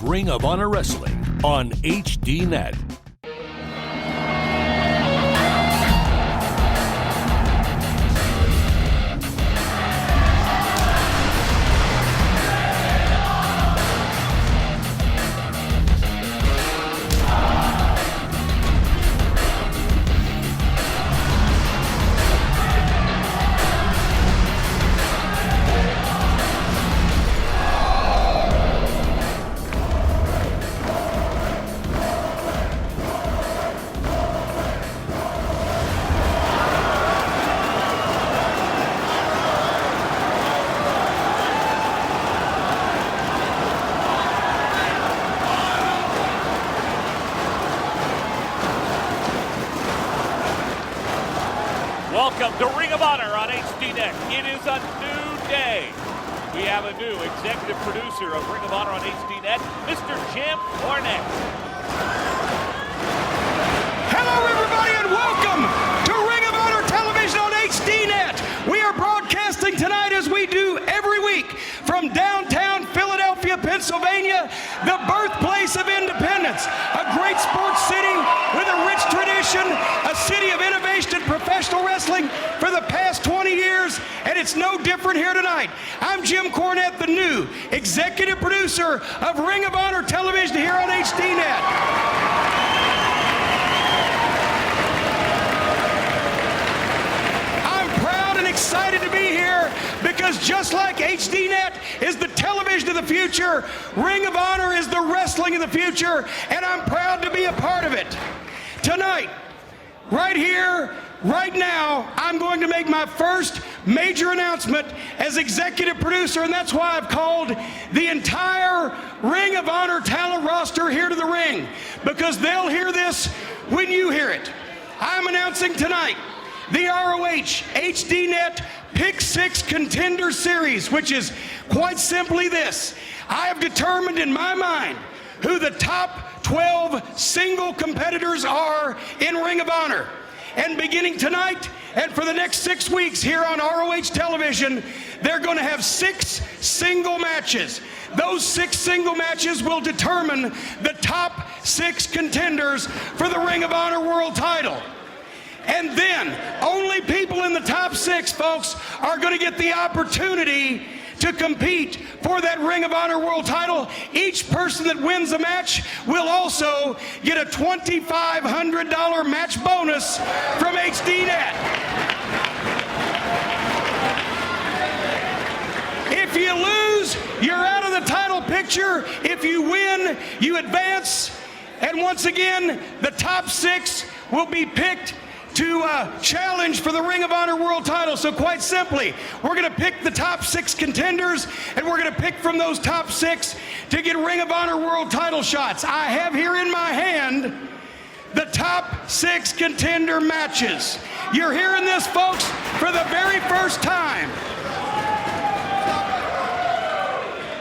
Ring of Honor Wrestling on HDNet. Welcome to Ring of Honor on HDNet. It is a new day. We have a new executive producer of Ring of Honor on HDNet, Mr. Jim Cornette. Hello, everybody, and welcome to Ring of Honor Television on HDNet. We are broadcasting tonight, as we do every week, from downtown Philadelphia, Pennsylvania, the birthplace of independence, a great sports city with a rich tradition, a city of innovation and professional wrestling for the past 20 years, and it's no different here tonight. I'm Jim Cornette, the new executive producer of Ring of Honor Television here on HDNet. Excited to be here because just like HDNet is the television of the future, Ring of Honor is the wrestling of the future, and I'm proud to be a part of it. Tonight, right here, right now, I'm going to make my first major announcement as executive producer, and that's why I've called the entire Ring of Honor talent roster here to the ring, because they'll hear this when you hear it. I'm announcing tonight the ROH HDNet Pick 6 Contender Series, which is quite simply this. I have determined in my mind who the top 12 single competitors are in Ring of Honor. And beginning tonight and for the next 6 weeks here on ROH television, they're going to have 6 single matches. Those 6 single matches will determine the top 6 contenders for the Ring of Honor World title. And then, only people in the top 6, folks, are going to get the opportunity to compete for that Ring of Honor World title. Each person that wins a match will also get a $2,500 match bonus from HDNet. If you lose, you're out of the title picture. If you win, you advance. And once again, the top 6 will be picked to challenge for the Ring of Honor World title. So quite simply, we're going to pick the top 6 contenders, and we're going to pick from those top 6 to get Ring of Honor World title shots. I have here in my hand the top 6 contender matches. You're hearing this, folks, for the very first time.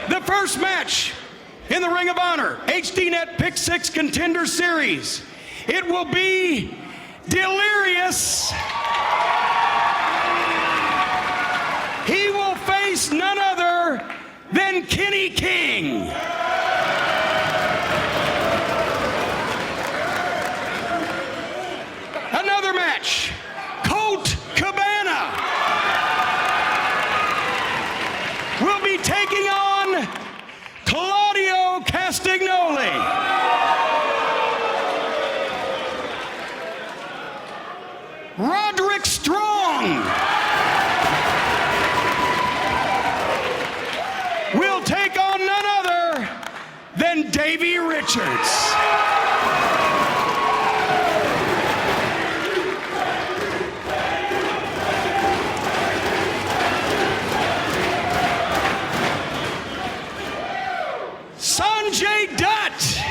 The first match in the Ring of Honor HDNet Pick 6 Contender Series. It will be Delirious. He will face none other than Kenny King. Another match, Colt Cabana will be taking on Claudio Castagnoli. Roderick Strong will take on none other than Davey Richards. Sanjay Dutt.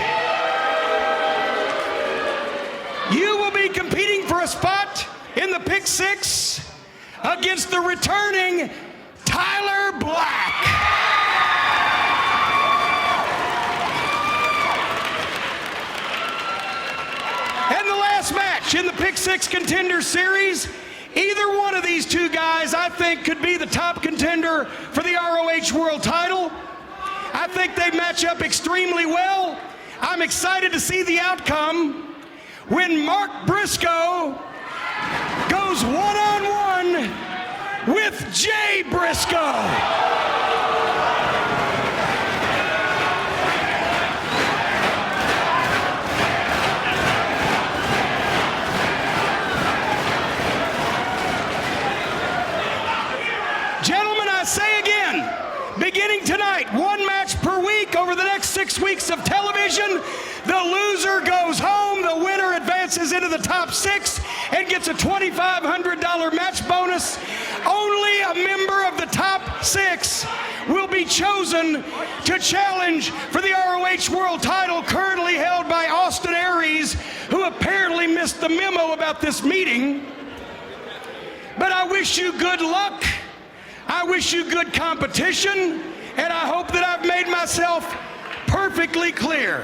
You will be competing for a spot in the Pick 6 against the returning Tyler Black. And the last match in the Pick 6 Contender Series, either one of these two guys I think could be the top contender for the ROH World title. I I think they match up extremely well. I'm excited to see the outcome when Mark Briscoe goes one-on-one with Jay Briscoe. Gentlemen, I say again, beginning tonight, one match per week over the next 6 weeks of television. The loser goes home, the winner advances into the top 6 and gets a $2,500 match bonus. Only a member of the top 6 will be chosen to challenge for the ROH World title, currently held by Austin Aries, who apparently missed the memo about this meeting. But I wish you good luck. I wish you good competition, and I hope that I've made myself perfectly clear.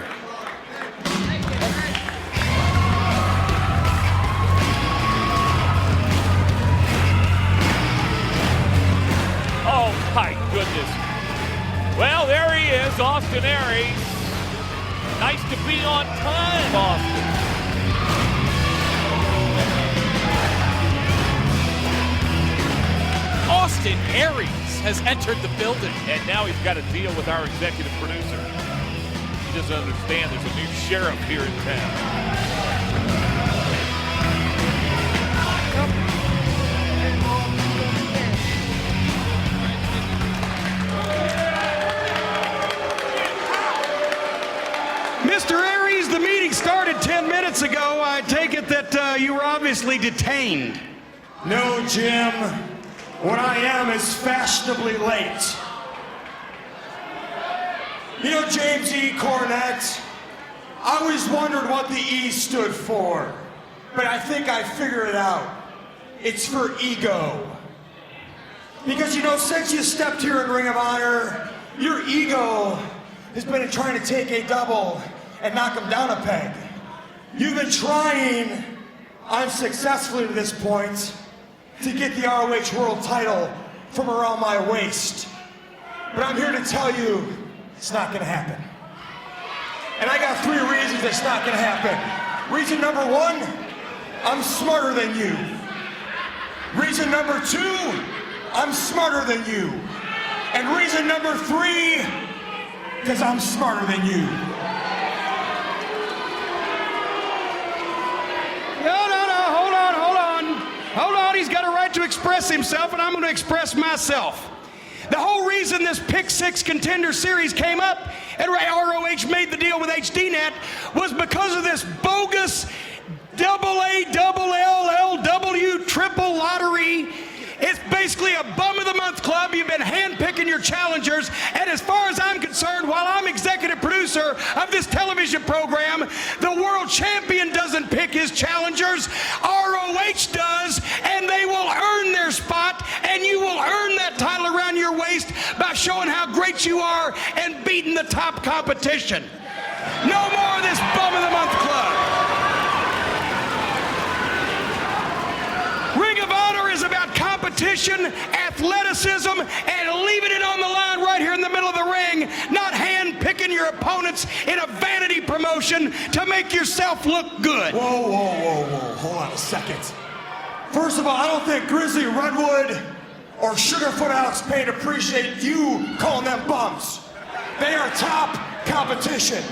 Oh, my goodness. Well, there he is, Austin Aries. Nice to be on time, Austin. Austin Aries has entered the building. And now he's got to deal with our executive producer. He doesn't understand there's a new sheriff here in town. Mr. Aries, the meeting started 10 minutes ago. I take it that you were obviously detained. No, Jim. What I am is fashionably late. You know, James E. Cornette, I always wondered what the E stood for, but I think I figured it out. It's for ego. Because, you know, since you stepped here in Ring of Honor, your ego has been trying to take a double and knock him down a peg. You've been trying, unsuccessfully to this point, to get the ROH World title from around my waist. But I'm here to tell you, it's not gonna happen. And I got 3 reasons it's not gonna happen. Reason number 1, I'm smarter than you. Reason number 2, I'm smarter than you. And reason number 3, because I'm smarter than you. Hold on, he's got a right to express himself, and I'm going to express myself. The whole reason this Pick 6 Contender Series came up and ROH made the deal with HDNet was because of this bogus AA, LLW triple lottery. It's basically a bum of the month club. You've been handpicking your challengers, and as far as I'm concerned, while I'm executive producer of this television program, the world champion doesn't pick his challengers. ROH does, and they will earn their spot, and you will earn that title around your waist by showing how great you are and beating the top competition. No more of this bum of the month club. Ring of Honor is about competition, athleticism, and leaving it on the line right here in the middle of the ring, not hand-picking your opponents in a vanity promotion to make yourself look good. Whoa. Hold on a second. First of all, I don't think Grizzly Redwood or Sugarfoot Alex Payne appreciate you calling them bums. They are top competition.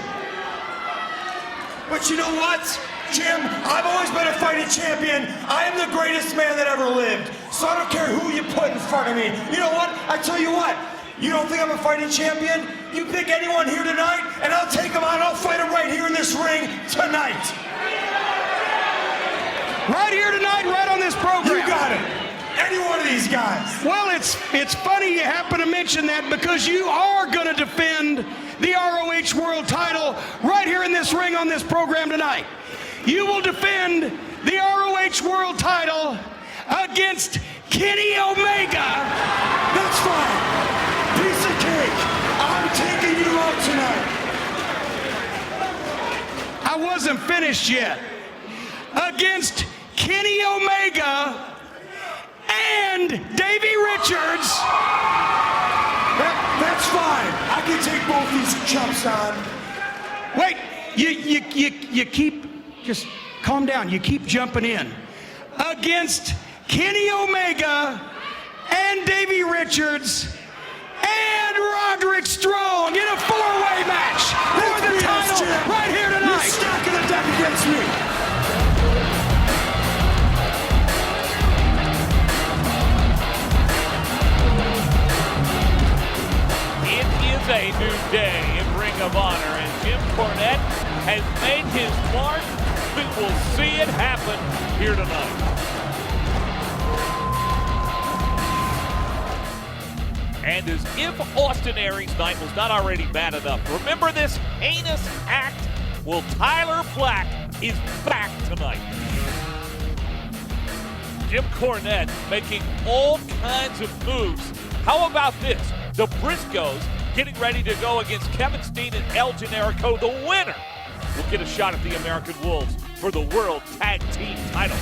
But you know what, Jim? I've always been a fighting champion. I am the greatest man that ever lived. So I don't care who you put in front of me. You know what? I tell you what. You don't think I'm a fighting champion? You pick anyone here tonight, and I'll take them out and I'll fight them right here in this ring tonight. Right here tonight, right on this program. You got it. Any one of these guys. Well, it's funny you happen to mention that because you are going to defend the ROH World title right here in this ring on this program tonight. You will defend the ROH World title against Kenny Omega. That's fine. Piece of cake. I'm taking you out tonight. I wasn't finished yet. Against Kenny Omega and Davey Richards. That's fine. I I can take both these chumps on. Wait, you keep, just calm down. You keep jumping in. Against Kenny Omega and Davey Richards and Roderick Strong in a four-way match for the title right here tonight. You're stacking the deck against me. A new day in Ring of Honor, and Jim Cornette has made his mark. We will see it happen here tonight. And as if Austin Aries' night was not already bad enough, remember this heinous act? Well, Tyler Black is back tonight. Jim Cornette making all kinds of moves. How about this? The Briscoes getting ready to go against Kevin Steen and El Generico. The winner will get a shot at the American Wolves for the World Tag Team title.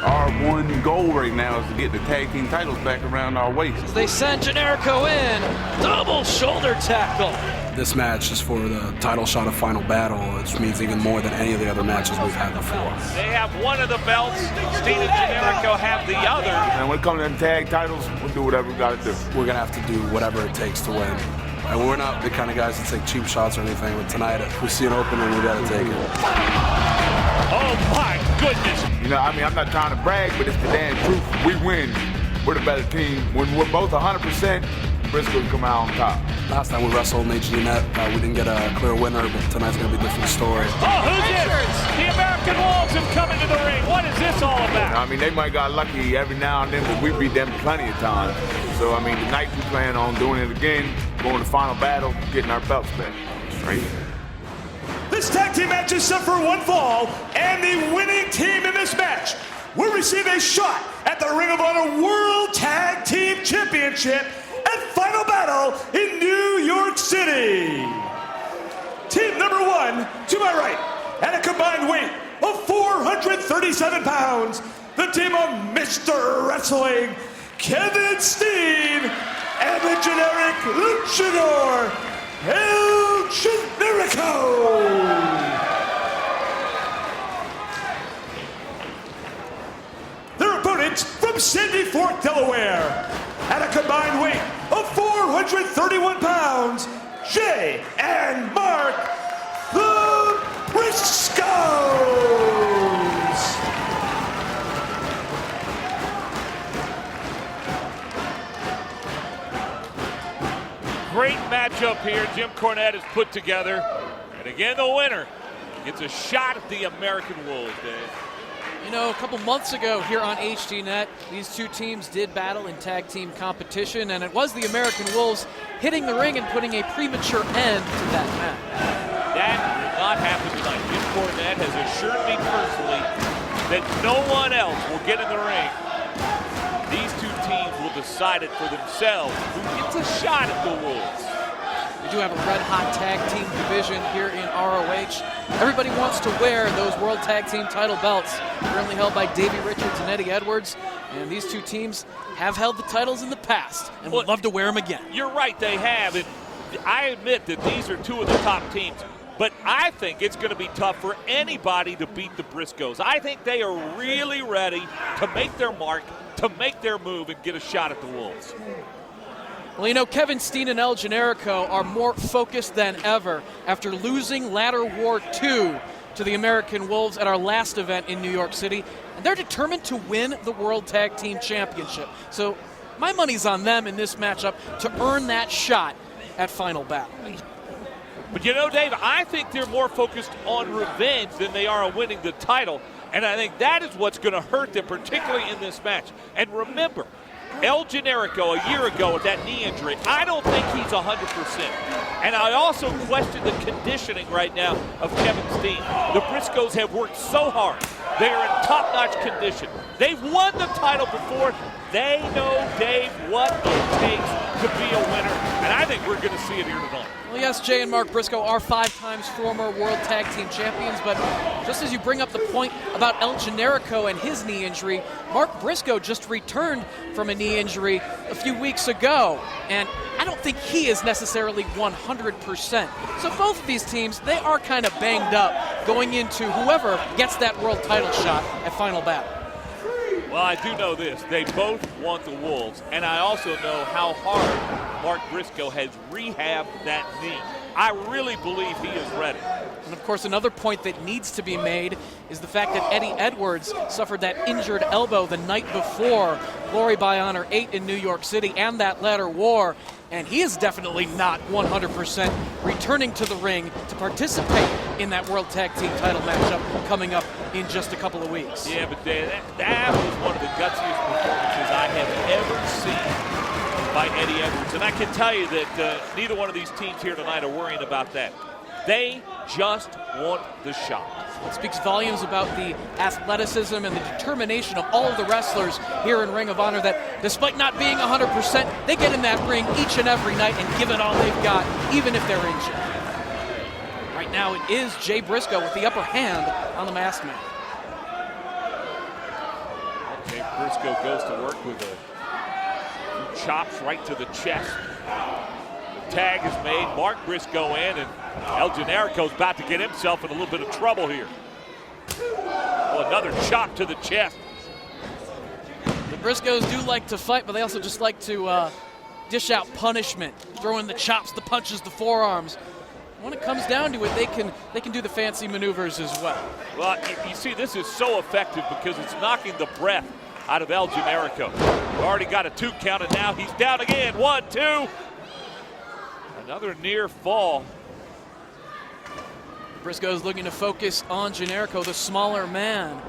Our one goal right now is to get the tag team titles back around our waist. They send Generico in. Double shoulder tackle. This match is for the title shot of Final Battle, which means even more than any of the other matches we've had before. They have one of the belts. Steen and Generico have the other. And when it comes to them tag titles, we'll do whatever we got to do. We're going to have to do whatever it takes to win. And we're not the kind of guys that take cheap shots or anything, but tonight, if we see an opening, we got to take it. Oh my goodness. You know, I mean, I'm not trying to brag, but it's the damn truth. We win. We're the better team. When we're both 100%, Briscoe come out on top. Last time we wrestled in HDNet, we didn't get a clear winner, but tonight's going to be a different story. Oh, who's this? The American Wolves have come into the ring. What is this all about? I mean, they might got lucky every now and then, but we beat them plenty of times. So, I mean, tonight we plan on doing it again, going to Final Battle, getting our belts back. Right? This tag team match is set for one fall, and the winning team in this match will receive a shot at the Ring of Honor World Tag Team Championship at Final Battle in New York City. Team number one, to my right, at a combined weight of 437 pounds, the team of Mr. Wrestling, Kevin Steen, and the generic luchador, El Generico. Their opponents from Sandy Fork, Delaware, at a combined weight of 431 pounds, Jay and Mark, the Briscoes. Great matchup here Jim Cornette has put together. And again, the winner gets a shot at the American Wolves, Dave. You know, a couple months ago here on HDNet, these two teams did battle in tag team competition, and it was the American Wolves hitting the ring and putting a premature end to that match. That will not happen tonight. Jim Cornette has assured me personally that no one else will get in the ring. These two teams will decide it for themselves who gets a shot at the Wolves. We do have a red-hot tag team division here in ROH. Everybody wants to wear those World Tag Team title belts, currently held by Davey Richards and Eddie Edwards. And these two teams have held the titles in the past and would love to wear them again. You're right, they have. And I admit that these are two of the top teams. But I think it's going to be tough for anybody to beat the Briscoes. I think they are really ready to make their mark, to make their move, and get a shot at the Wolves. Well, you know, Kevin Steen and El Generico are more focused than ever after losing Ladder War 2 to the American Wolves at our last event in New York City. And they're determined to win the World Tag Team Championship. So my money's on them in this matchup to earn that shot at Final Battle. But you know, Dave, I think they're more focused on revenge than they are on winning the title. And I think that is what's going to hurt them, particularly in this match. And remember, El Generico a year ago with that knee injury, I don't think he's 100%. And I also question the conditioning right now of Kevin Steen. The Briscoes have worked so hard. They are in top-notch condition. They've won the title before. They know, Dave, what it takes to be a winner, and I think we're going to see it here tonight. Well, yes, Jay and Mark Briscoe are 5 times former World Tag Team Champions, but just as you bring up the point about El Generico and his knee injury, Mark Briscoe just returned from a knee injury a few weeks ago, and I don't think he is necessarily 100%. So both of these teams, they are kind of banged up going into whoever gets that world title shot at Final Battle. Well, I do know this. They both want the Wolves, and I also know how hard Mark Briscoe has rehabbed that knee. I really believe he is ready. And, of course, another point that needs to be made is the fact that Eddie Edwards suffered that injured elbow the night before Glory by Honor 8 in New York City and that ladder war, and he is definitely not 100% returning to the ring to participate in that World Tag Team title matchup coming up in just a couple of weeks. Yeah, but Dan, that was one of the gutsiest performances I have ever seen by Eddie Edwards. And I can tell you that neither one of these teams here tonight are worrying about that. They just want the shot. It speaks volumes about the athleticism and the determination of all of the wrestlers here in Ring of Honor that despite not being 100%, they get in that ring each and every night and give it all they've got, even if they're injured. Right now it is Jay Briscoe with the upper hand on the masked man. Jay Briscoe goes to work with a few chops right to the chest. The tag is made, Mark Briscoe in, and El Generico's about to get himself in a little bit of trouble here. Oh, another chop to the chest. The Briscoes do like to fight, but they also just like to dish out punishment, throwing the chops, the punches, the forearms. When it comes down to it, they can do the fancy maneuvers as well. Well, you see, this is so effective because it's knocking the breath out of El Generico. Already got a 2 count, and now he's down again. 1, 2. Another near fall. Briscoe's looking to focus on Generico, the smaller man.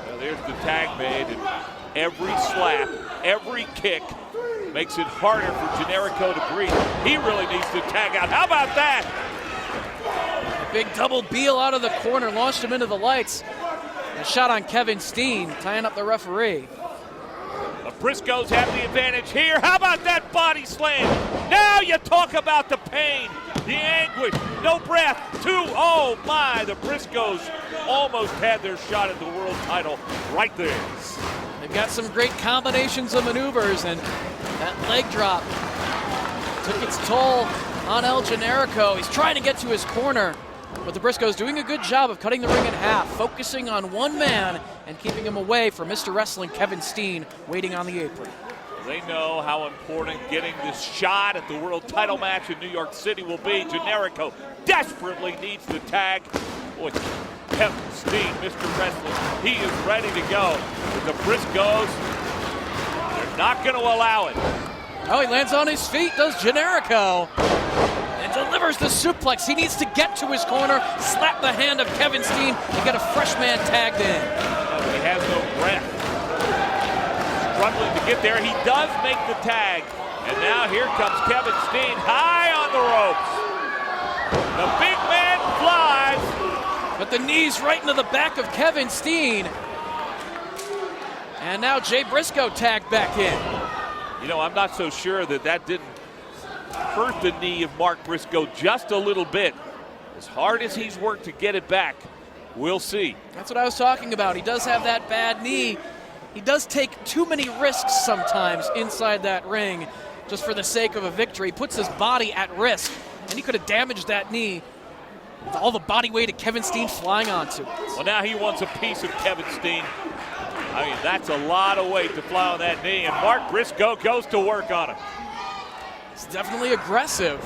Well, there's the tag made, and every slap, every kick makes it harder for Generico to breathe. He really needs to tag out. How about that? A big double Beal out of the corner, launched him into the lights. A shot on Kevin Steen, tying up the referee. The Briscoes have the advantage here. How about that body slam? Now you talk about the pain, the anguish, no breath. 2, oh my, the Briscoes almost had their shot at the world title right there. They've got some great combinations of maneuvers, and that leg drop took its toll on El Generico. He's trying to get to his corner, but the Briscoes doing a good job of cutting the ring in half, focusing on one man and keeping him away from Mr. Wrestling Kevin Steen waiting on the apron. They know how important getting this shot at the world title match in New York City will be. Generico desperately needs the tag. Boy, Kevin Steen, Mr. Wrestling, he is ready to go. But the Briscoes, they're not going to allow it. Oh, he lands on his feet, does Generico. And delivers the suplex. He needs to get to his corner, slap the hand of Kevin Steen, and get a fresh man tagged in. He has no breath. Struggling to get there. He does make the tag. And now here comes Kevin Steen high on the ropes. The big man flies. But the knees right into the back of Kevin Steen. And now Jay Briscoe tagged back in. You know, I'm not so sure that didn't hurt the knee of Mark Briscoe just a little bit. As hard as he's worked to get it back, we'll see. That's what I was talking about. He does have that bad knee. He does take too many risks sometimes inside that ring just for the sake of a victory. He puts his body at risk, and he could have damaged that knee with all the body weight of Kevin Steen flying onto it. Well, now he wants a piece of Kevin Steen. I mean, that's a lot of weight to fly on that knee, and Mark Briscoe goes to work on him. It's definitely aggressive.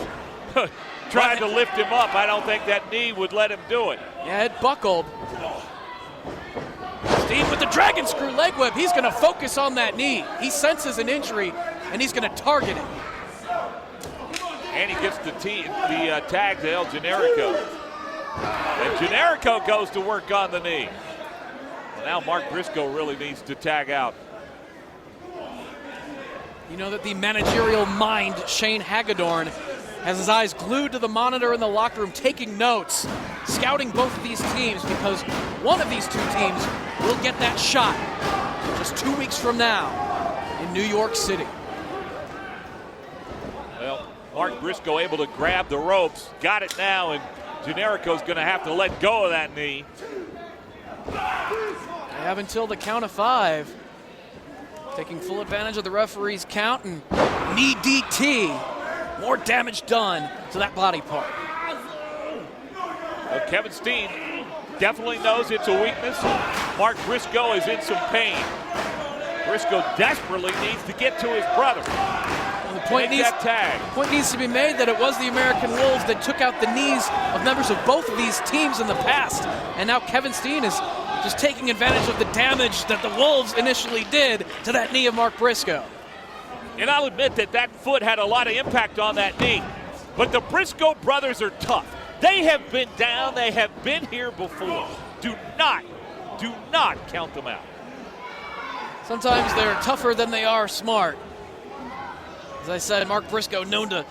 Tried to lift him up. I don't think that knee would let him do it. Yeah, it buckled. Steen with the dragon screw leg whip. He's going to focus on that knee. He senses an injury, and he's going to target it. And he gets the tag to El Generico. And Generico goes to work on the knee. Well, now Mark Briscoe really needs to tag out. You know that the managerial mind, Shane Hagedorn, has his eyes glued to the monitor in the locker room, taking notes, scouting both of these teams, because one of these two teams will get that shot just 2 weeks from now in New York City. Mark Briscoe able to grab the ropes. Got it now, and Generico's going to have to let go of that knee. They have until the count of 5. Taking full advantage of the referee's count, and knee DT. More damage done to that body part. Well, Kevin Steen definitely knows it's a weakness. Mark Briscoe is in some pain. Briscoe desperately needs to get to his brother. And the point needs to be made that it was the American Wolves that took out the knees of members of both of these teams in the past. And now Kevin Steen is just taking advantage of the damage that the Wolves initially did to that knee of Mark Briscoe. And I'll admit that that foot had a lot of impact on that knee. But the Briscoe brothers are tough. They have been down. They have been here before. Do not count them out. Sometimes they're tougher than they are smart. As I said, Mark Briscoe known to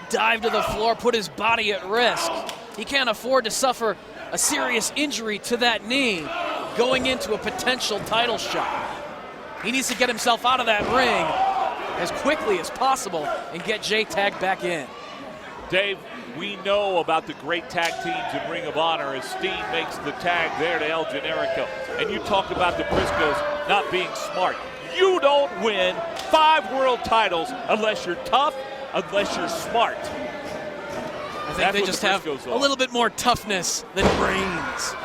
dive to the floor, put his body at risk. He can't afford to suffer a serious injury to that knee going into a potential title shot. He needs to get himself out of that ring as quickly as possible and get J-Tag back in. Dave, we know about the great tag teams in Ring of Honor as Steen makes the tag there to El Generico. And you talked about the Briscoes not being smart. You don't win 5 world titles unless you're tough, unless you're smart. I think they just have a little bit more toughness than brains.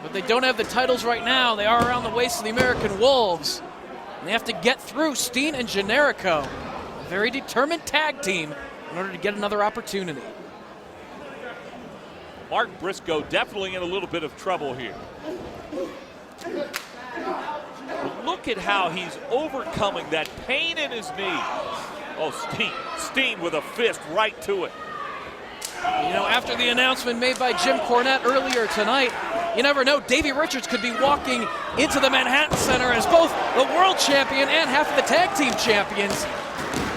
But they don't have the titles right now. They are around the waist of the American Wolves. And they have to get through Steen and Generico, a very determined tag team, in order to get another opportunity. Mark Briscoe definitely in a little bit of trouble here. But look at how he's overcoming that pain in his knee. Oh, Steen with a fist right to it. You know, after the announcement made by Jim Cornette earlier tonight, you never know, Davey Richards could be walking into the Manhattan Center as both the world champion and half of the tag team champions.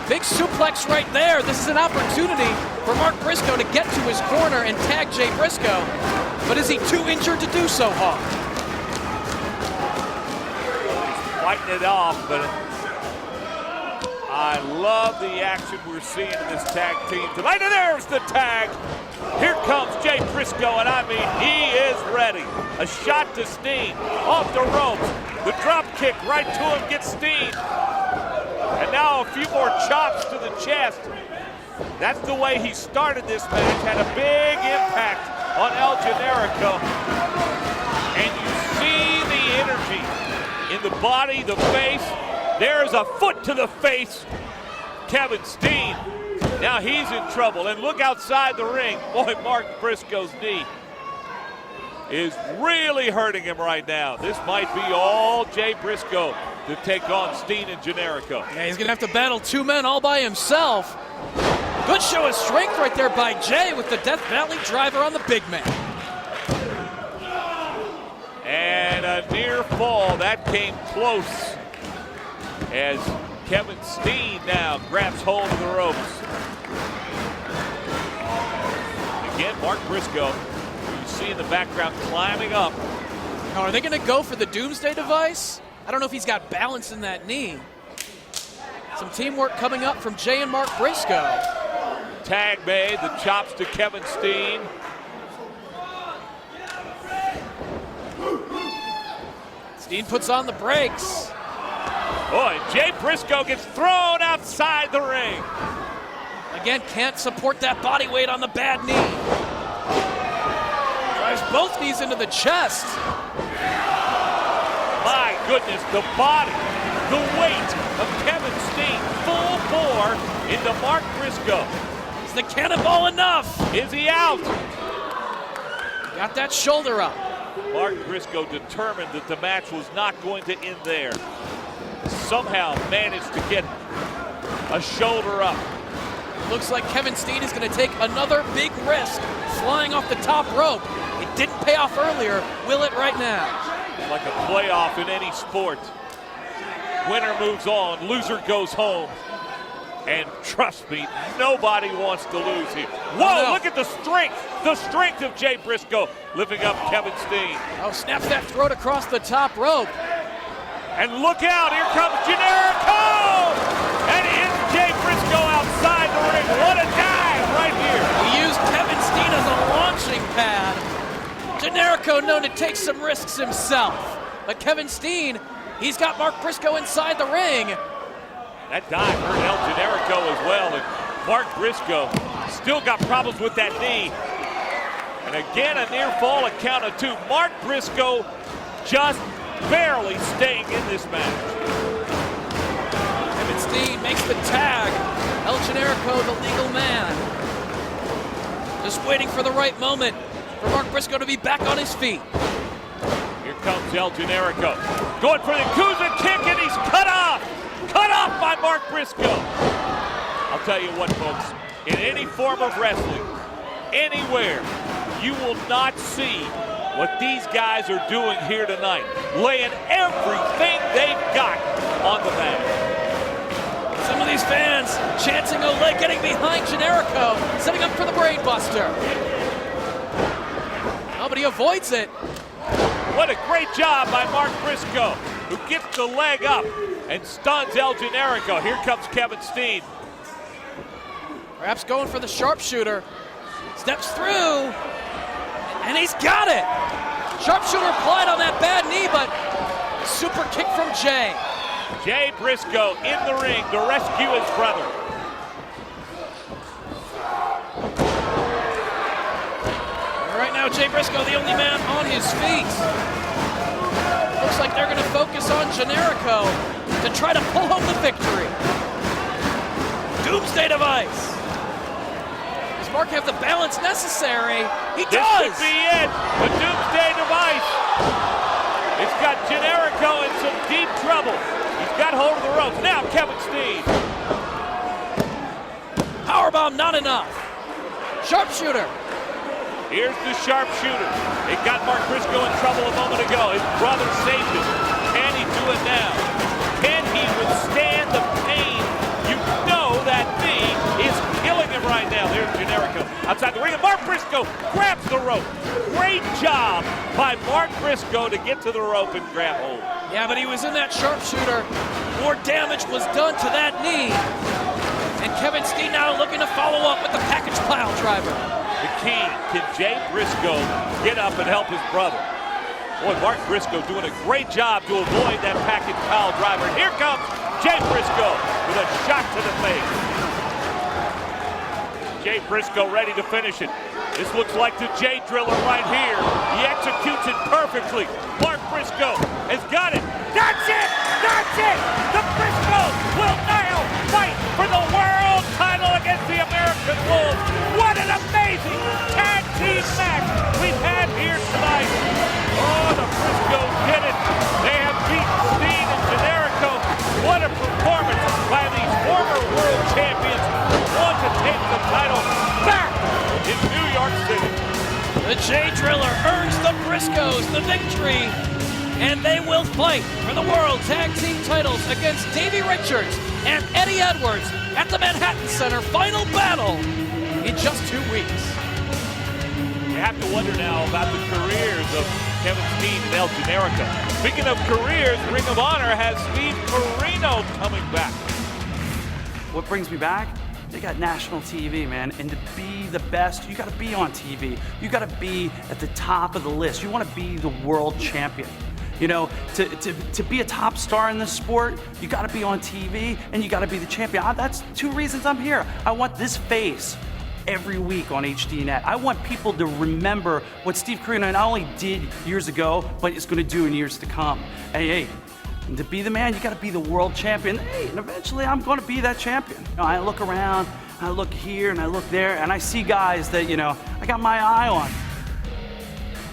Big suplex right there. This is an opportunity for Mark Briscoe to get to his corner and tag Jay Briscoe. But is he too injured to do so, Hawk? Fighting it off, but I love the action we're seeing in this tag team tonight. And there's the tag. Here comes Jay Briscoe, and I mean, he is ready. A shot to Steen, off the ropes. The drop kick right to him gets Steen. And now a few more chops to the chest. That's the way he started this match. Had a big impact on El Generico. And you see the energy in the body, the face. There's a foot to the face. Kevin Steen. Now he's in trouble. And look outside the ring. Boy, Mark Briscoe's knee is really hurting him right now. This might be all Jay Briscoe to take on Steen and Generico. Yeah, he's going to have to battle 2 men all by himself. Good show of strength right there by Jay with the Death Valley driver on the big man. And a near fall. That came close as Kevin Steen now grabs hold of the ropes. Again, Mark Briscoe, you see in the background climbing up. Now, are they going to go for the Doomsday device? I don't know if he's got balance in that knee. Some teamwork coming up from Jay and Mark Briscoe. Tag made, the chops to Kevin Steen. Steen puts on the brakes. Boy, Jay Briscoe gets thrown outside the ring. Again, can't support that body weight on the bad knee. Drives both knees into the chest. My goodness, the body, the weight of Kevin Steen, full bore into Mark Briscoe. Is the cannonball enough? Is he out? Got that shoulder up. Mark Briscoe determined that the match was not going to end there. Somehow managed to get a shoulder up. Looks like Kevin Steen is going to take another big risk, flying off the top rope. It didn't pay off earlier. Will it right now? Like a playoff in any sport. Winner moves on, loser goes home. And trust me, nobody wants to lose here. Whoa, no. Look at the strength of Jay Briscoe lifting up Kevin Steen. Oh, snaps that throat across the top rope. And look out, here comes Generico! And it's Jay Briscoe outside the ring. what a dive right here. He used Kevin Steen as a launching pad. Generico known to take some risks himself. But Kevin Steen, he's got Mark Briscoe inside the ring. That dive hurt El Generico as well. And Mark Briscoe still got problems with that knee. And again, a near fall at count of 2. Mark Briscoe just barely staying in this match. Kevin Steen makes the tag. El Generico, the legal man. Just waiting for the right moment for Mark Briscoe to be back on his feet. Here comes El Generico. Going for the Kuza kick, and he's cut off. Cut off by Mark Briscoe. I'll tell you what, folks. In any form of wrestling, anywhere, you will not see what these guys are doing here tonight. Laying everything they've got on the mat. Some of these fans chanting Olay, getting behind Generico, setting up for the Brain Buster. Oh, but he avoids it. What a great job by Mark Briscoe, who gets the leg up and stuns El Generico. Here comes Kevin Steen. Perhaps going for the sharpshooter. Steps through, and he's got it. Sharpshooter applied on that bad knee, but super kick from Jay. Jay Briscoe in the ring to rescue his brother. Right now, Jay Briscoe, the only man on his feet. Looks like they're going to focus on Generico to try to pull home the victory. Doomsday device. Does Mark have the balance necessary? He This does! could be it. The Doomsday device. It's got Generico in some deep trouble. He's got hold of the ropes. Now Kevin Steen. Powerbomb, not enough. Sharpshooter. Here's the sharpshooter. It got Mark Briscoe in trouble a moment ago. His brother saved him. Can he do it now? Can he withstand the pain? You know that knee is killing him right now. There's Generico outside the ring, and Mark Briscoe grabs the rope. Great job by Mark Briscoe to get to the rope and grab hold. Yeah, but he was in that sharpshooter. More damage was done to that knee. And Kevin Steen now looking to follow up with the package pile driver. The key, can Jay Briscoe get up and help his brother? Boy, Mark Briscoe doing a great job to avoid that package pile driver. And here comes Jay Briscoe with a shot to the face. Jay Briscoe ready to finish it. This looks like the Jay Driller right here. He executes it perfectly. Mark Briscoe has got it. That's it! That's it! The Briscoes will now fight for the world title against the American Wolves. What an amazing tag team match we've had here tonight. Oh, the Briscoes did it. They have beaten Steen and Generico. What a performance by these former world champions who want to take the title back in New York City. The Jay Driller earns the Briscoes the victory, and they will fight for the World Tag Team titles against Davey Richards and Eddie Edwards at the Manhattan Center Final Battle in just 2 weeks. You have to wonder now about the careers of Kevin Steen and El Generico. Speaking of careers, Ring of Honor has Steve Corino coming back. What brings me back? They got national TV, man, and to be the best, you gotta be on TV. You gotta be at the top of the list. You wanna be the world champion. You know, to be a top star in this sport, you gotta be on TV and you gotta be the champion. That's 2 reasons I'm here. I want this face every week on HDNet. I want people to remember what Steve Corino not only did years ago, but is gonna do in years to come. Hey, and to be the man, you gotta be the world champion. Hey, and eventually I'm gonna be that champion. You know, I look around, I look here, and I look there, and I see guys that, you know, I got my eye on.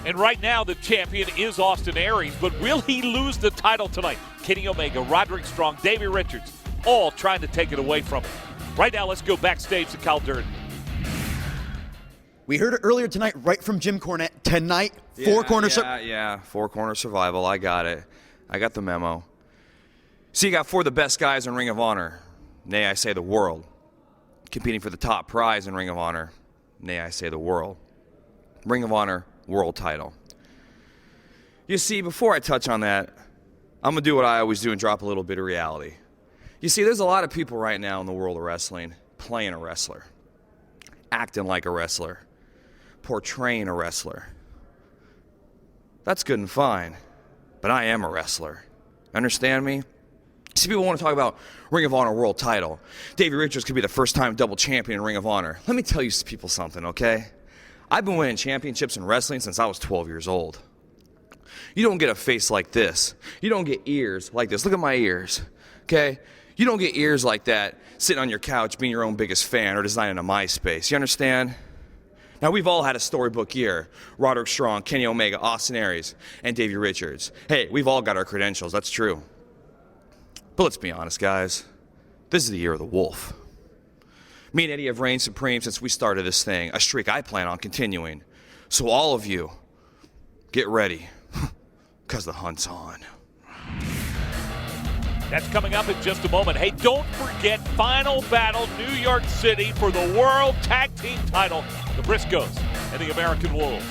And right now the champion is Austin Aries, but will he lose the title tonight? Kenny Omega, Roderick Strong, Davey Richards, all trying to take it away from him. Right now, let's go backstage to Cal Durden. We heard it earlier tonight right from Jim Cornette. Tonight, four corner survival. I got it. I got the memo. So you got 4 of the best guys in Ring of Honor. Nay, I say the world. Competing for the top prize in Ring of Honor. Nay, I say the world. Ring of Honor world title. You see, before I touch on that, I'm going to do what I always do and drop a little bit of reality. You see, there's a lot of people right now in the world of wrestling playing a wrestler, acting like a wrestler, portraying a wrestler. That's good and fine, but I am a wrestler. Understand me? See, people want to talk about Ring of Honor world title. Davey Richards could be the first-time double champion in Ring of Honor. Let me tell you people something, okay? I've been winning championships in wrestling since I was 12 years old. You don't get a face like this. You don't get ears like this. Look at my ears, okay? You don't get ears like that sitting on your couch being your own biggest fan or designing a MySpace. You understand? Now, we've all had a storybook year. Roderick Strong, Kenny Omega, Austin Aries, and Davey Richards. Hey, we've all got our credentials. That's true. But let's be honest, guys. This is the year of the wolf. Me and Eddie have reigned supreme since we started this thing, a streak I plan on continuing. So all of you, get ready, because the hunt's on. That's coming up in just a moment. Hey, don't forget Final Battle New York City for the World Tag Team title. The Briscoes and the American Wolves.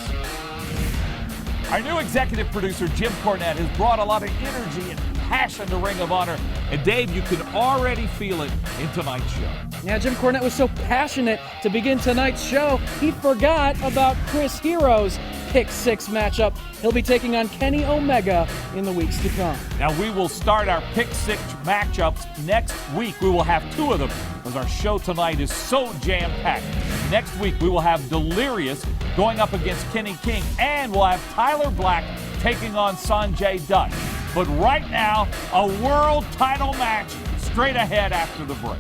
Our new executive producer, Jim Cornette, has brought a lot of energy and passion to Ring of Honor. And Dave, you can already feel it in tonight's show. Yeah, Jim Cornette was so passionate to begin tonight's show, he forgot about Chris Hero's Pick 6 matchup. He'll be taking on Kenny Omega in the weeks to come. Now, we will start our Pick 6 matchups next week. We will have 2 of them, because our show tonight is so jam-packed. Next week, we will have Delirious going up against Kenny King, and we'll have Tyler Black taking on Sanjay Dutt. But right now, a world title match straight ahead after the break.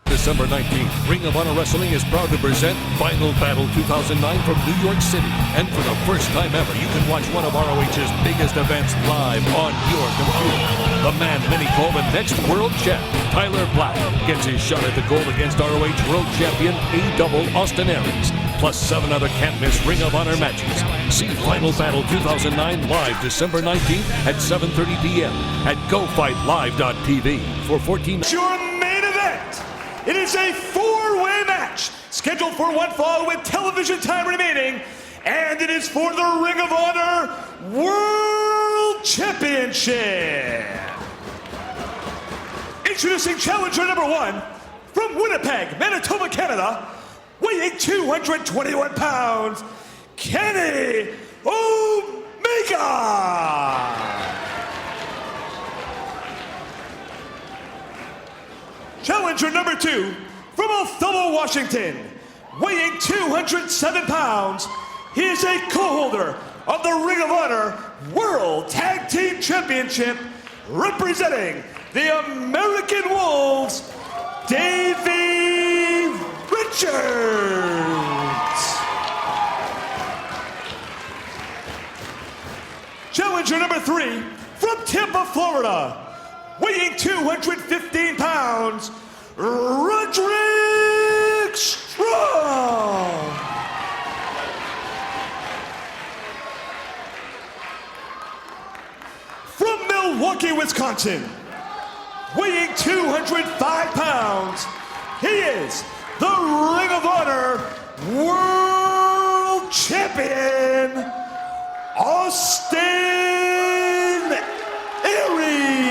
December 19th, Ring of Honor Wrestling is proud to present Final Battle 2009 from New York City. And for the first time ever, you can watch one of ROH's biggest events live on your computer. The man many call the next world champ, Tyler Black, gets his shot at the gold against ROH World Champion A-Double Austin Aries, plus 7 other can't-miss Ring of Honor matches. See Final Battle 2009 live December 19th at 7:30 p.m. at GoFightLive.tv for 14. Your main event. It is a 4-way match scheduled for one fall with television time remaining, and it is for the Ring of Honor World Championship. Introducing challenger number 1 from Winnipeg, Manitoba, Canada, weighing 221 pounds, Kenny Omega. Challenger number 2 from Othello, Washington, weighing 207 pounds, he is a co-holder of the Ring of Honor World Tag Team Championship, representing the American Wolves, Davey Richards. Challenger number 3 from Tampa, Florida, weighing 215 pounds, Roderick Strong. From Milwaukee, Wisconsin, weighing 205 pounds, he is the Ring of Honor World Champion, Austin Aries.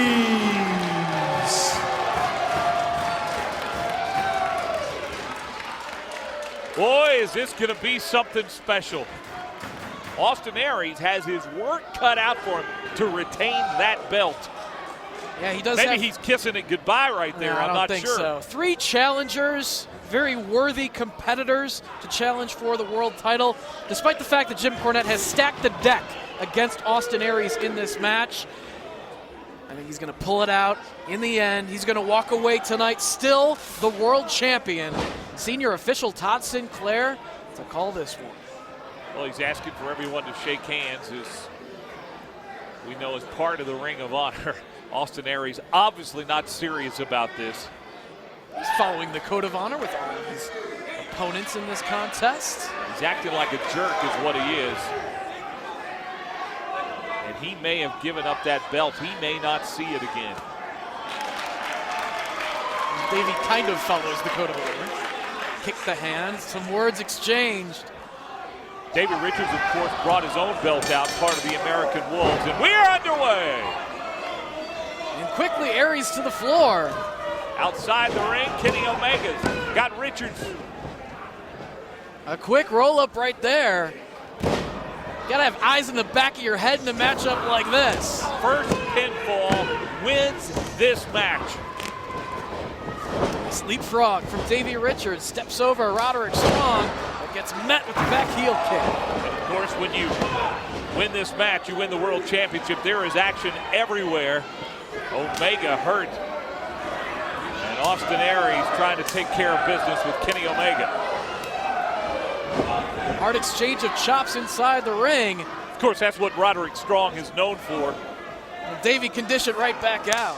Boy, is this going to be something special. Austin Aries has his work cut out for him to retain that belt. Yeah, he does. Maybe he's kissing it goodbye right there. No, I'm not think sure. So. 3 challengers, very worthy competitors to challenge for the world title, despite the fact that Jim Cornette has stacked the deck against Austin Aries in this match. I think he's going to pull it out in the end. He's going to walk away tonight still the world champion. Senior official Todd Sinclair to call this one. Well, he's asking for everyone to shake hands, as we know as part of the Ring of Honor. Austin Aries obviously not serious about this. He's following the code of honor with all of his opponents in this contest. He's acting like a jerk is what he is. And he may have given up that belt. He may not see it again. Davey kind of follows the code of honor. Kick the hands, some words exchanged. Davey Richards, of course, brought his own belt out, part of the American Wolves, and we're underway. And quickly, Aries to the floor. Outside the ring, Kenny Omega's got Richards. A quick roll-up right there. Gotta have eyes in the back of your head in a matchup like this. First pinfall wins this match. Leapfrog from Davey Richards, steps over Roderick Strong, but gets met with the back heel kick. And of course, when you win this match, you win the World Championship. There is action everywhere. Omega hurt. And Austin Aries trying to take care of business with Kenny Omega. Hard exchange of chops inside the ring. Of course, that's what Roderick Strong is known for. And Davey can dish it right back out.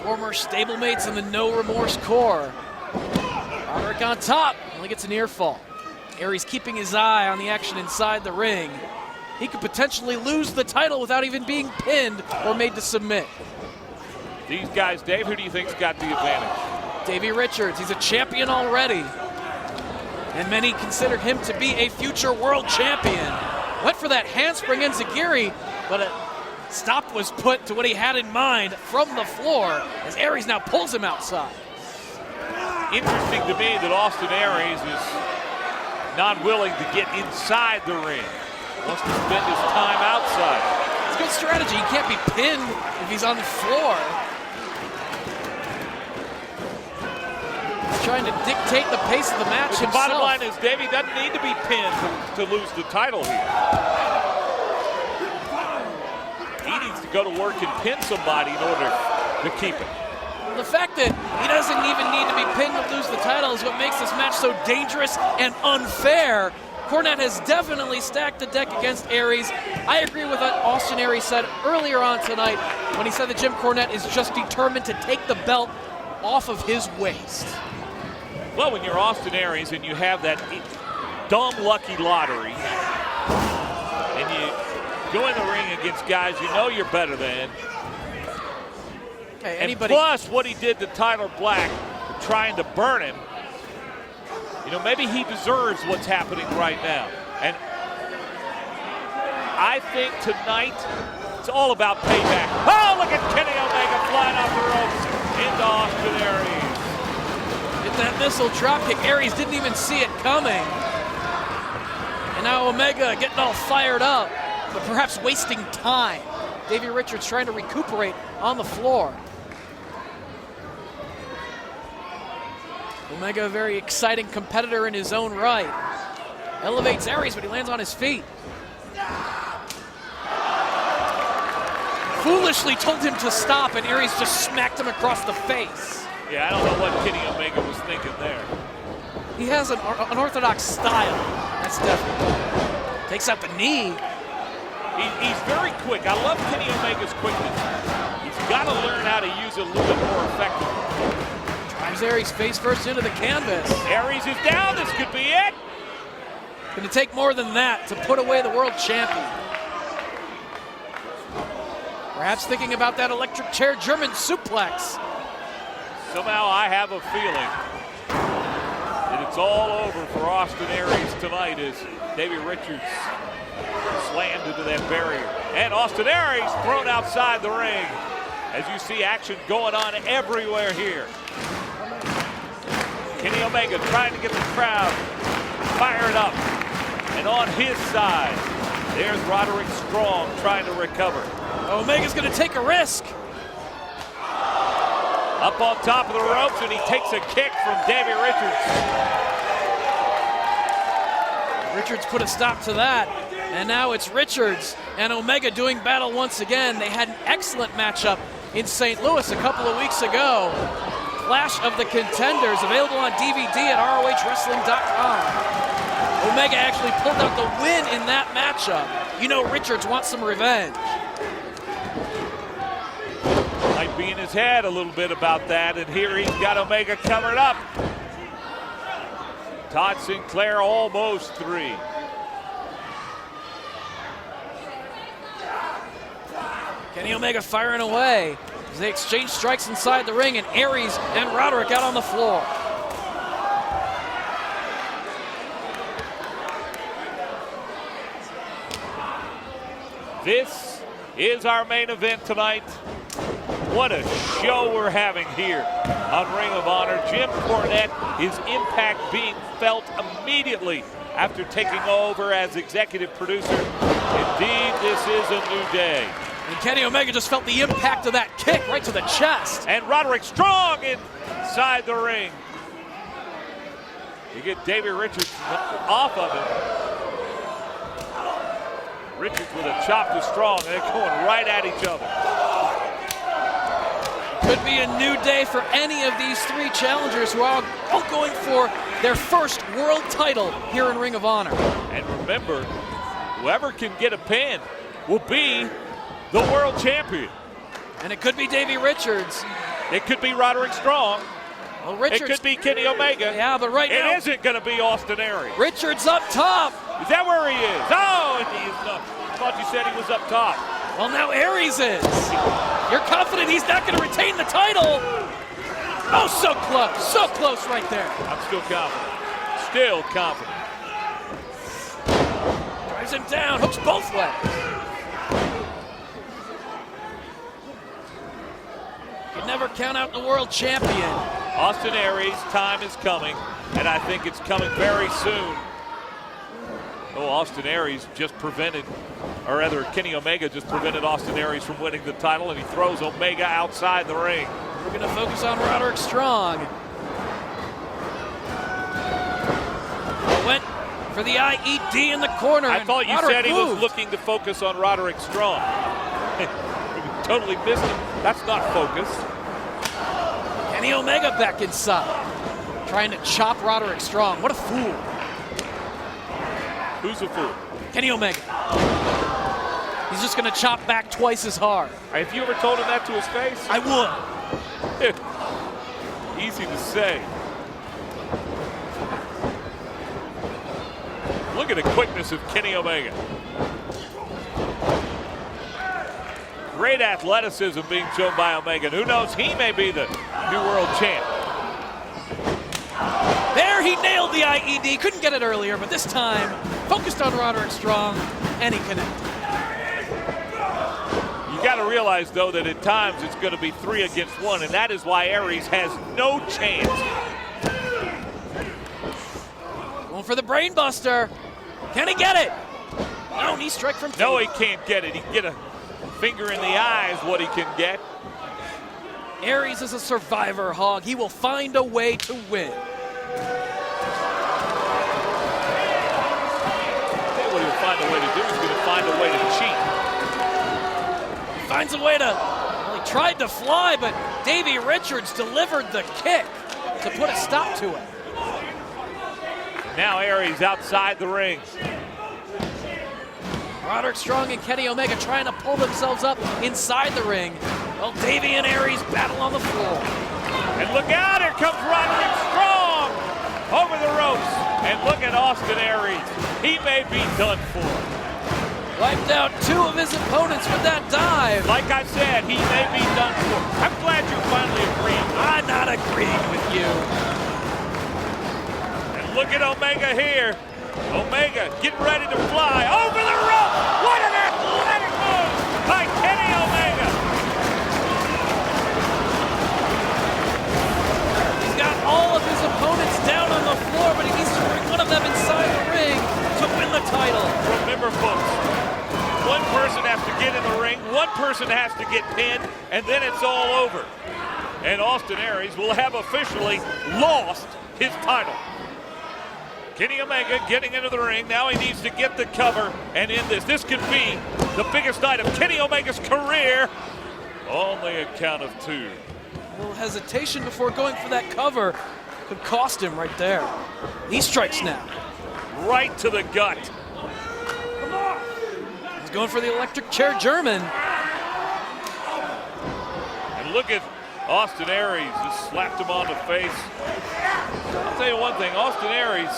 Former stablemates in the No Remorse Corps. Roderick on top, only gets an ear fall. Aries keeping his eye on the action inside the ring. He could potentially lose the title without even being pinned or made to submit. These guys, Dave, who do you think's got the advantage? Davey Richards, he's a champion already. And many consider him to be a future world champion. Went for that handspring enziguri, but a stop was put to what he had in mind from the floor as Aries now pulls him outside. Interesting to me that Austin Aries is not willing to get inside the ring. Wants to spend his time outside. It's a good strategy. He can't be pinned if he's on the floor. He's trying to dictate the pace of the match himself. The bottom line is Davey doesn't need to be pinned to lose the title here. He needs to go to work and pin somebody in order to keep it. The fact that he doesn't even need to be pinned to lose the title is what makes this match so dangerous and unfair. Cornette has definitely stacked the deck against Aries. I agree with what Austin Aries said earlier on tonight when he said that Jim Cornette is just determined to take the belt off of his waist. Well, when you're Austin Aries and you have that dumb lucky lottery and you go in the ring against guys you know you're better than, okay, and plus what he did to Tyler Black, trying to burn him, you know, maybe he deserves what's happening right now. And I think tonight it's all about payback. Oh, look at Kenny Omega flying off the ropes into Austin Aries. Get that missile dropkick. Aries didn't even see it coming. And now Omega getting all fired up, but perhaps wasting time. Davey Richards trying to recuperate on the floor. Omega, a very exciting competitor in his own right. Elevates Aries, but he lands on his feet. Foolishly told him to stop, and Aries just smacked him across the face. Yeah, I don't know what Kenny Omega was thinking there. He has an unorthodox style, that's definitely. Takes out the knee. He's very quick. I love Kenny Omega's quickness. He's got to learn how to use it a little bit more effectively. Drives Aries face first into the canvas. Aries is down. This could be it. Going to take more than that to put away the world champion. Perhaps thinking about that electric chair German suplex. Somehow I have a feeling that it's all over for Austin Aries tonight as Davey Richards slammed into that barrier. And Austin Aries thrown outside the ring. As you see action going on everywhere here. Kenny Omega trying to get the crowd fired up. And on his side, there's Roderick Strong trying to recover. Omega's going to take a risk. Up on top of the ropes, and he takes a kick from Davey Richards. Richards put a stop to that. And now it's Richards and Omega doing battle once again. They had an excellent matchup in St. Louis a couple of weeks ago. Clash of the Contenders, available on DVD at ROHWrestling.com. Omega actually pulled out the win in that matchup. You know Richards wants some revenge. Might be in his head a little bit about that, and here he's got Omega covered up. Todd Sinclair almost 3. Kenny Omega firing away as they exchange strikes inside the ring, and Aries and Roderick out on the floor. This is our main event tonight. What a show we're having here on Ring of Honor. Jim Cornette, his impact being felt immediately after taking over as executive producer. Indeed, this is a new day. And Kenny Omega just felt the impact of that kick right to the chest. And Roderick Strong inside the ring. You get Davey Richards off of him. Richards with a chop to Strong, and they're going right at each other. Could be a new day for any of these three challengers who are all going for their first world title here in Ring of Honor. And remember, whoever can get a pin will be the world champion. And it could be Davey Richards. It could be Roderick Strong. Well, Richards, it could be Kenny Omega. Yeah, but right now it isn't going to be Austin Aries. Richards up top. Is that where he is? Oh, he is not. I thought you said he was up top. Well, now Aries is. You're confident he's not going to retain the title? Oh, so close right there. I'm still confident. Still confident. Drives him down, hooks both legs. You never count out the world champion. Austin Aries, time is coming, and I think it's coming very soon. Oh, Austin Aries just prevented, or rather Kenny Omega just prevented Austin Aries from winning the title, and he throws Omega outside the ring. We're going to focus on Roderick Strong. Went for the IED in the corner. I thought you said he moved. was looking to focus on Roderick Strong. Totally missed it. That's not focus. Kenny Omega back inside, trying to chop Roderick Strong. What a fool. Who's a fool? Kenny Omega. He's just going to chop back twice as hard. Have you ever told him that to his face? I would. Easy to say. Look at the quickness of Kenny Omega. Great athleticism being shown by Omega. Who knows, he may be the new world champ. There, he nailed the IED. Couldn't get it earlier, but this time, focused on Roderick Strong, and he connected. You got to realize, though, that at times it's going to be 3 against 1, and that is why Aries has no chance. Going for the brain buster. Can he get it? No, knee strike from 2. No, he can't get it. He can get a finger in the eye is what he can get. Aries is a survivor hog. He will find a way to win. What he'll find a way to do is going to find a way to cheat. He finds a way to, well, he tried to fly, but Davey Richards delivered the kick to put a stop to it. Now Aries outside the ring. Roderick Strong and Kenny Omega trying to pull themselves up inside the ring. Well, Davey and Aries battle on the floor. And look out, here comes Roderick Strong over the ropes. And look at Austin Aries. He may be done for. Wiped out 2 of his opponents with that dive. Like I said, he may be done for. I'm glad you're finally agreeing. I'm not agreeing with you. And look at Omega here. Omega getting ready to fly over the rope. What an athletic move by Kenny Omega. He's got all of his opponents down on the floor, but he needs to bring one of them inside the ring to win the title. Remember, folks, one person has to get in the ring, one person has to get pinned, and then it's all over. And Austin Aries will have officially lost his title. Kenny Omega getting into the ring. Now he needs to get the cover and end this. This could be the biggest night of Kenny Omega's career. Only a count of 2. A little hesitation before going for that cover could cost him right there. Knee strikes now. Right to the gut. He's going for the electric chair German. And look at Austin Aries. Just slapped him on the face. I'll tell you one thing, Austin Aries,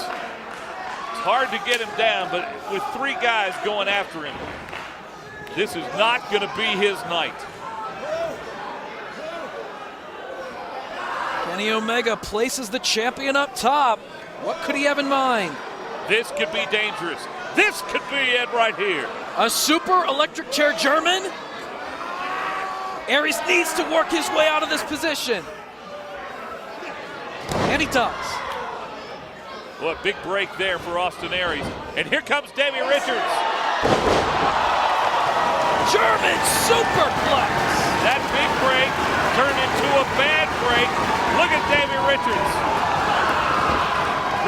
it's hard to get him down, but with 3 guys going after him, this is not going to be his night. Kenny Omega places the champion up top. What could he have in mind? This could be dangerous. This could be it right here. A super electric chair German. Aries needs to work his way out of this position. And he does. Well, a big break there for Austin Aries. And here comes Davey Richards. German superplex. That big break turned into a bad break. Look at Davey Richards.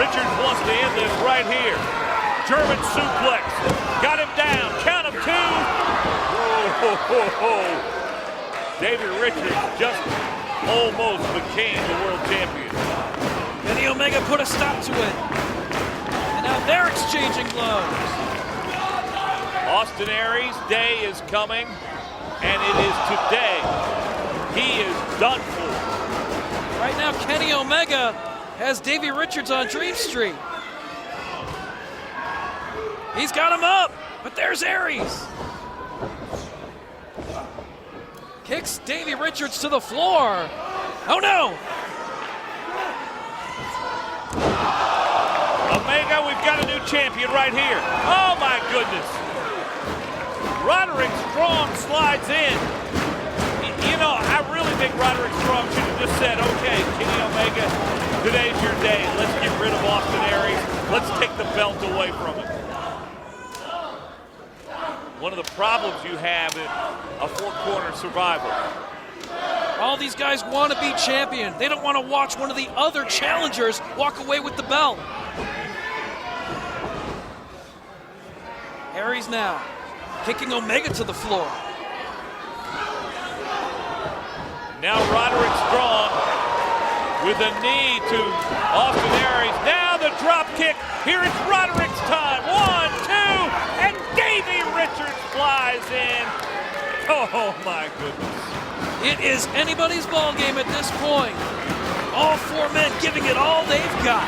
Richards wants to end this right here. German suplex. Got him down. Count of 2. Whoa. Davey Richards just almost became the world champion. Kenny Omega put a stop to it. And now they're exchanging blows. Austin Aries' day is coming, and it is today. He is done for. Right now, Kenny Omega has Davey Richards on Dream Street. He's got him up, but there's Aries. Kicks Davey Richards to the floor. Oh no! Omega, we've got a new champion right here. Oh my goodness. Roderick Strong slides in. You know, I really think Roderick Strong should have just said, okay, Kenny Omega, today's your day. Let's get rid of Austin Aries. Let's take the belt away from him. One of the problems you have in a four-corner survival. All these guys want to be champion. They don't want to watch one of the other challengers walk away with the belt. Aries now kicking Omega to the floor. Now Roderick Strong with a knee to Austin Aries. Now the drop kick. Here it's Roderick's time. 1, 2, and Davey Richards flies in. Oh my goodness. It is anybody's ball game at this point. All 4 men giving it all they've got.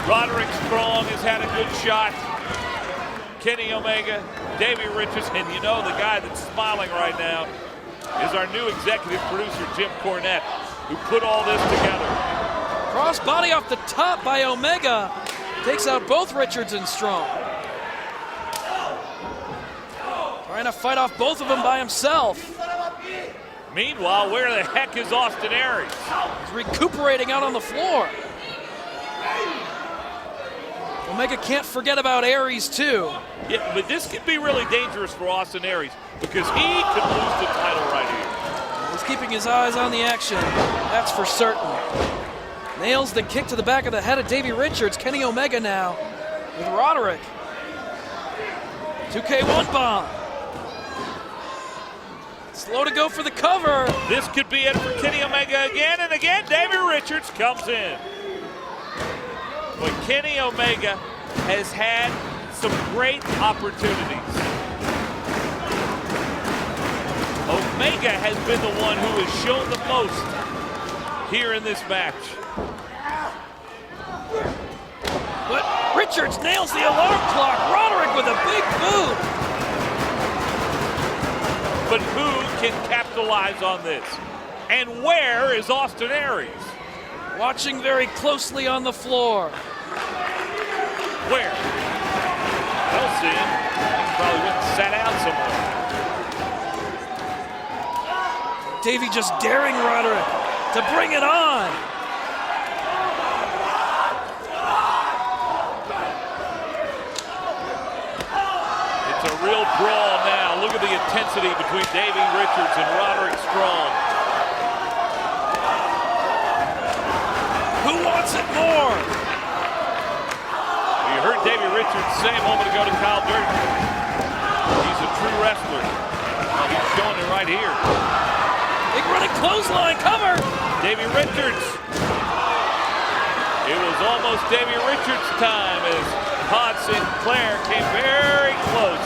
Roderick Strong has had a good shot. Kenny Omega, Davey Richards, and you know the guy that's smiling right now is our new executive producer, Jim Cornette, who put all this together. Crossbody off the top by Omega. Takes out both Richards and Strong. Trying to fight off both of them by himself. Meanwhile, where the heck is Austin Aries? He's recuperating out on the floor. Omega can't forget about Aries, too. Yeah, but this could be really dangerous for Austin Aries because he could lose the title right here. He's keeping his eyes on the action, that's for certain. Nails the kick to the back of the head of Davey Richards. Kenny Omega now with Roderick. 2K1 bomb. Slow to go for the cover. This could be it for Kenny Omega again and again. Davey Richards comes in. But Kenny Omega has had some great opportunities. Omega has been the one who has shown the most here in this match. But Richards nails the alarm clock. Roderick with a big boot. But who can capitalize on this? And where is Austin Aries? Watching very closely on the floor. Where? I don't see him. He probably went and sat down somewhere. Davey just daring Roderick to bring it on. It's a real brawl now. Look at the intensity between Davey Richards and Roderick Strong. Who wants it more? You heard Davey Richards say a moment ago to Kyle Durden, he's a true wrestler. Well, he's showing it right here. Big running clothesline cover. Davey Richards. It was almost Davey Richards' time as Todd Sinclair came very close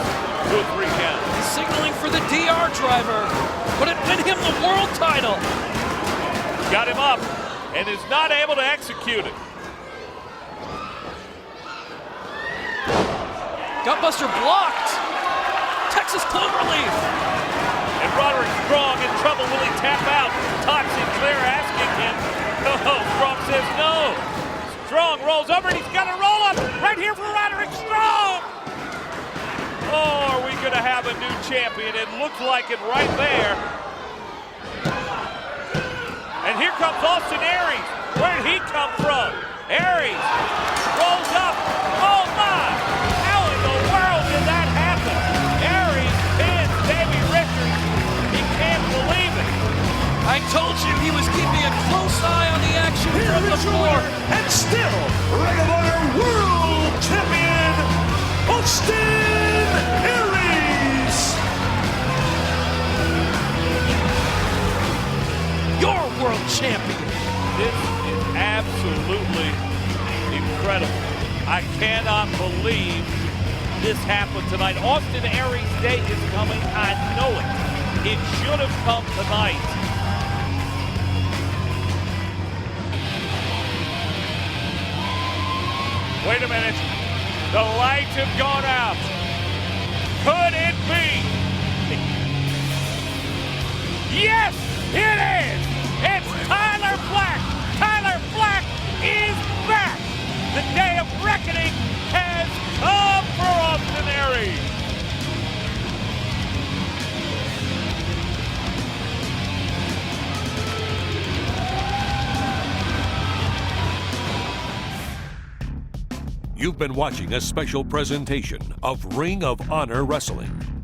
to a 3 count. He's signaling for the DR driver. Would it win him the world title? Got him up and is not able to execute it. Gutbuster blocked. Texas Cloverleaf. And Roderick Strong in trouble. Will he tap out? Todd Sinclair asking him. No, Strong says no. Strong rolls over and he's got a roll up right here for Roderick Strong. Oh, are we going to have a new champion. It looks like it right there. And here comes Austin Aries. Where did he come from? Aries rolls up. Oh my! How in the world did that happen? Aries pins Davey Richards. He can't believe it. I told you he was keeping a close eye on the action from the floor. And still, Ring of Honor World Champion, Austin Aries. Your world champion. This is absolutely incredible. I cannot believe this happened tonight. Austin Aries' day is coming. I know it. It should have come tonight. Wait a minute. The lights have gone out. Could it be? Yes, it is. It's Tyler Black. Tyler Black is back. The day of reckoning has come for Austin Aries. You've been watching a special presentation of Ring of Honor Wrestling.